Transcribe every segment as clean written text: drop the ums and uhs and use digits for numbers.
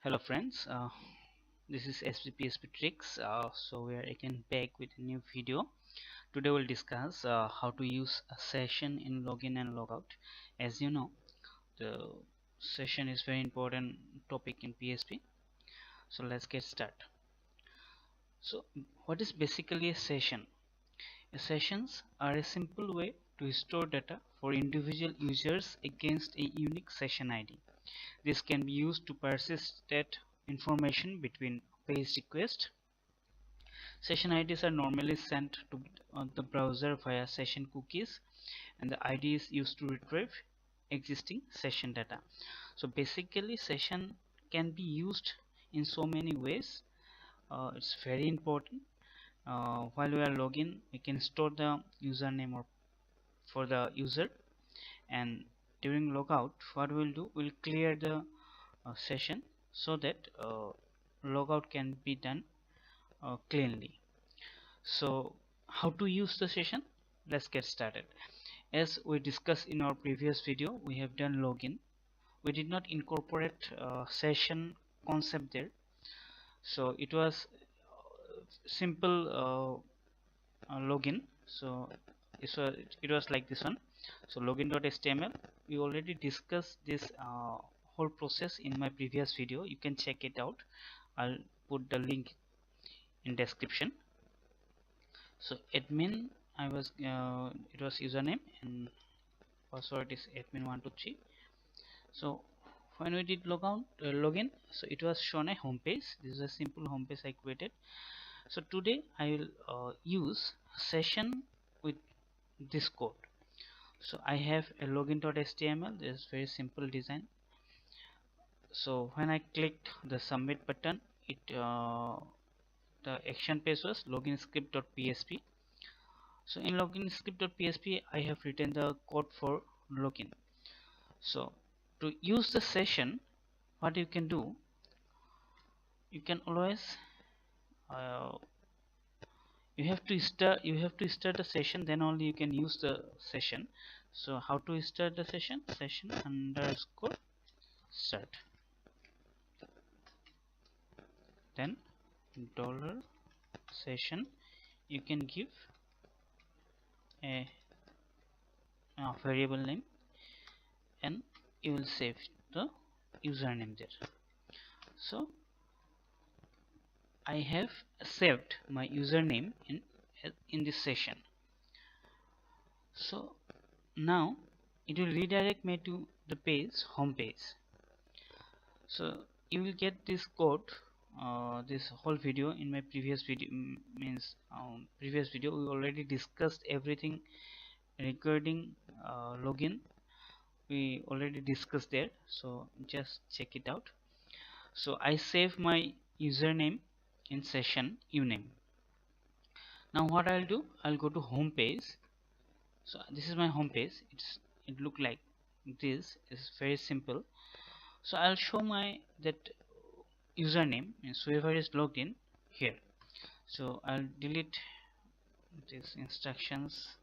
Hello friends, this is sbphptricks. So we are again back with a new video. Today we'll discuss how to use a session in login and logout. As you know, the session is very important topic in PHP. So let's get started. So what is basically a session? Sessions are a simple way to store data for individual users against a unique session ID. This can be used to persist that information between page requests. Session IDs are normally sent to the browser via session cookies, and the ID is used to retrieve existing session data. So basically, session can be used in so many ways. It's very important. While we are login, we can store the username or for the user, and during logout, what we'll do, we'll clear the session so that logout can be done cleanly. So how to use the session? Let's get started. As we discussed in our previous video, we have done login. We did not incorporate session concept there, so it was simple login. So it was like this one. So login.html, we already discussed this whole process in my previous video. You can check it out. I'll put the link in description. So admin, it was username and password is admin123. So when we did login, so it was shown a home page. This is a simple home page I created. So today I will use session with this code. So I have a login.html. This is very simple design. So when I clicked the submit button, the action page was login script.php. So in login script.php, I have written the code for login. So to use the session, what you can do, you can always you have to start a session, then only you can use the session. So how to start the session? Session underscore start, then dollar session. You can give a variable name and you will save the username there. So I have saved my username in this session. So now it will redirect me to the home page. So you will get this code, this whole video in my previous video. Previous video we already discussed everything regarding login. We already discussed there, so just check it out. So I save my username in session uname. Now what I'll do, I'll go to home page. So this is my home page. It look like this. Is very simple. So I'll show my that username, means whoever is logged in here. So I'll delete these instructions.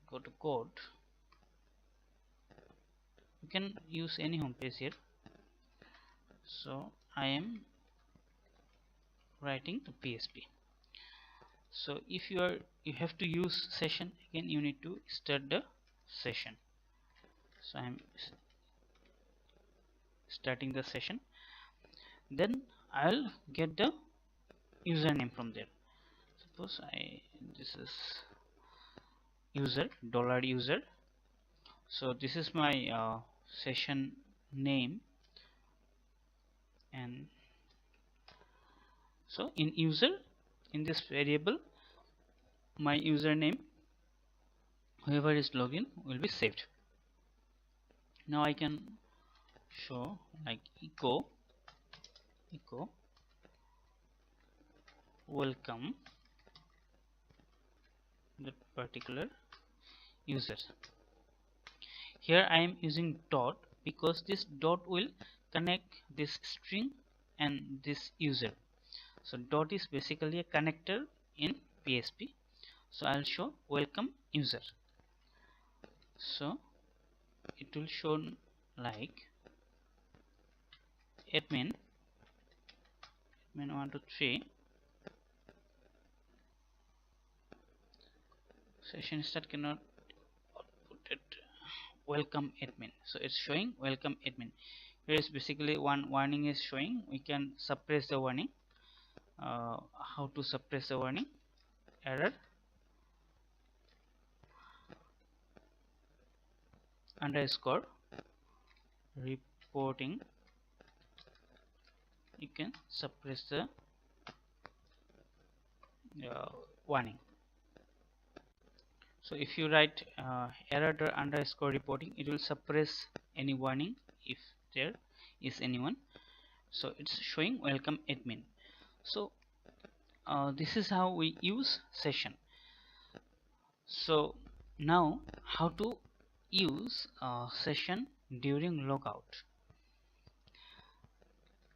Go to code. You can use any home page here. So I am writing to PHP. So if you have to use session, again you need to start the session. So I am starting the session, then I'll get the username from there. Suppose this is user $user. So this is my session name, and so in user, in this variable, my username, whoever is login, will be saved. Now I can show like echo welcome that particular user. Here I am using dot because this dot will connect this string and this user. So dot is basically a connector in PHP. So I'll show welcome user. So it will show like admin 1 2 3 session start cannot output it welcome admin. So it's showing welcome admin. Here is basically one warning is showing. We can suppress the warning. How to suppress the warning? Error underscore reporting. You can suppress the warning. So if you write error underscore reporting, it will suppress any warning if there is anyone. So it's showing welcome admin. So this is how we use session. So now how to use session during logout.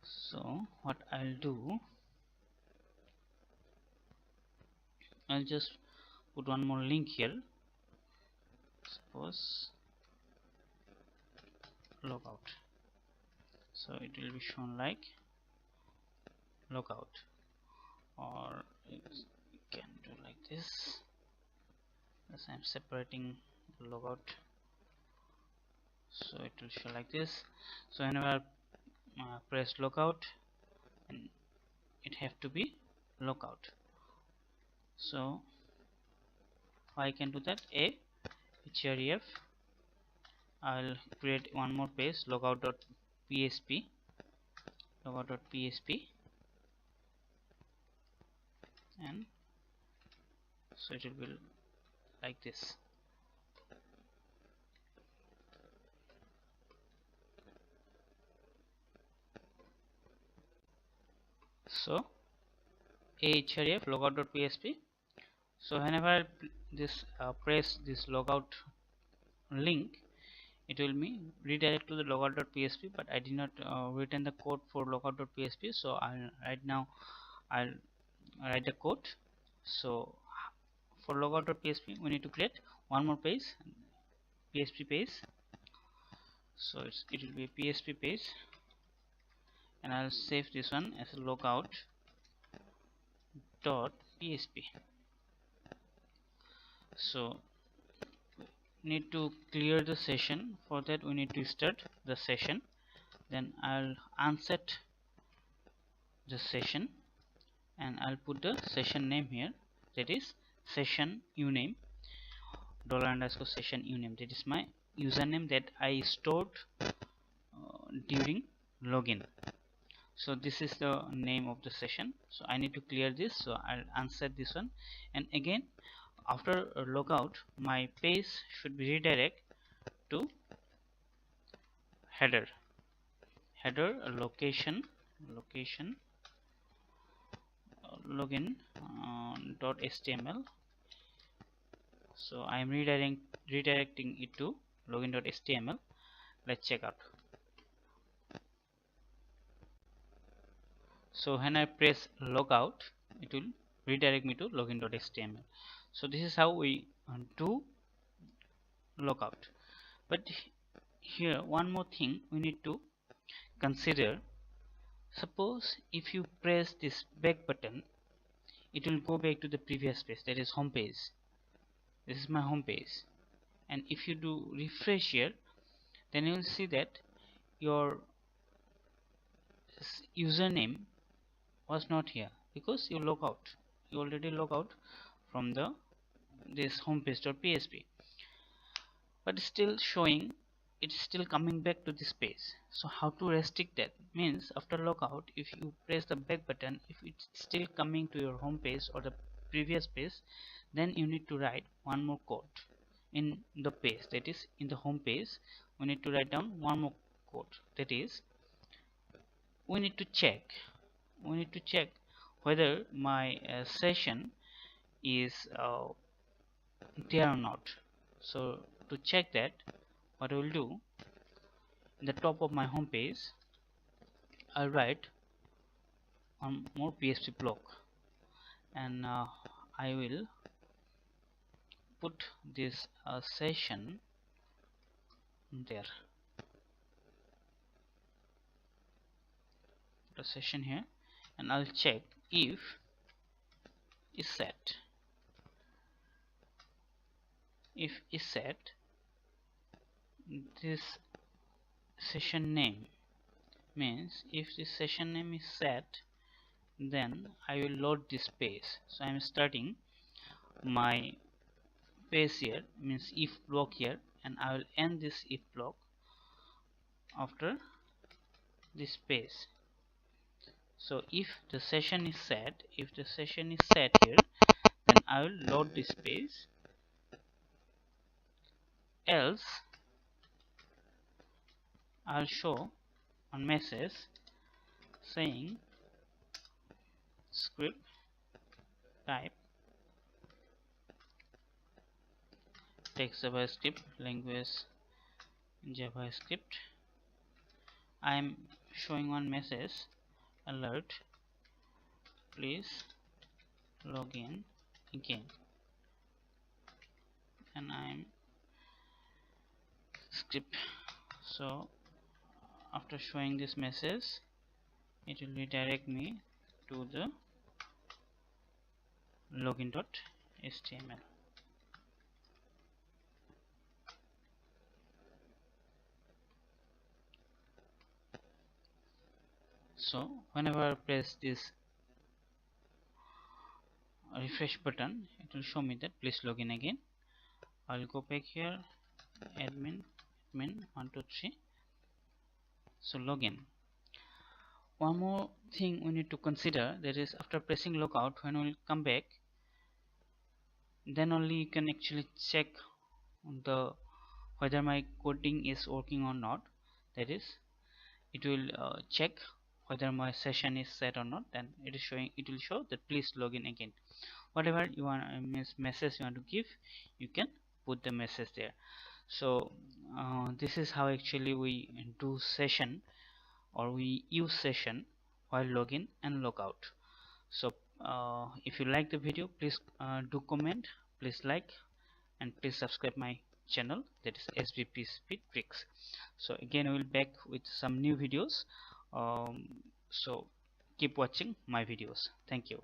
So what I'll do, I'll just put one more link here. Suppose logout. So it will be shown like logout, or you can do like this, as I'm separating the logout. So it will show like this. So whenever I press logout, and it have to be logout. So I can do that. href. I'll create one more page, logout.php, and so it will be like this. So href logout.php. So whenever this press this logout link, it will be redirect to the logout.php, but I did not written the code for logout.php. So I'll write the code. So for logout.php, we need to create one more page, php page. So it will be a php page, and I'll save this one as logout.php. So need to clear the session. For that we need to start the session. Then I'll unset the session, and I'll put the session name here, that is session uname, $_ session uname. That is my username that I stored during login. So this is the name of the session. So I need to clear this, so I'll unset this one, and again after logout my page should be redirect to header location login .html. So I am redirecting it to login.html. Let's check out. So when I press logout, it will redirect me to login.html. So this is how we do logout. But here one more thing we need to consider. Suppose if you press this back button, it will go back to the previous page, that is home page. This is my home page, and if you do refresh here, then you will see that your username was not here because you log out. You already log out from this homepage.php, but still showing, it's still coming back to this page. So how to restrict that? Means after logout, if you press the back button, if it's still coming to your home page or the previous page, then you need to write one more code in the page, that is in the home page. We need to write down one more code, that is we need to check whether my session is there or not. So to check that, what I will do, in the top of my home page I'll write one more PHP block, and I will put this session there. The session here, and I'll check if is set. If is set, this session name means if this session name is set, then I will load this page. So I'm starting my page here, means if block here, and I will end this if block after this page. So if the session is set, here, then I will load this page, else I'll show a message saying script type text JavaScript language JavaScript. I am showing one message alert, please log in again, and I'm script. So after showing this message, it will redirect me to the login.html. So whenever I press this refresh button, it will show me that please log in again. I'll go back here, admin 123. So login. One more thing we need to consider, that is after pressing logout, when we come back, then only you can actually check the whether my coding is working or not. That is, it will check whether my session is set or not. Then it will show that please log in again. Whatever you want, message you want to give, you can put the message there. So this is how actually we do session, or we use session while login and logout. So if you like the video, please do comment, please like, and please subscribe my channel, that is sbphptricks. So again, we will back with some new videos. So keep watching my videos. Thank you.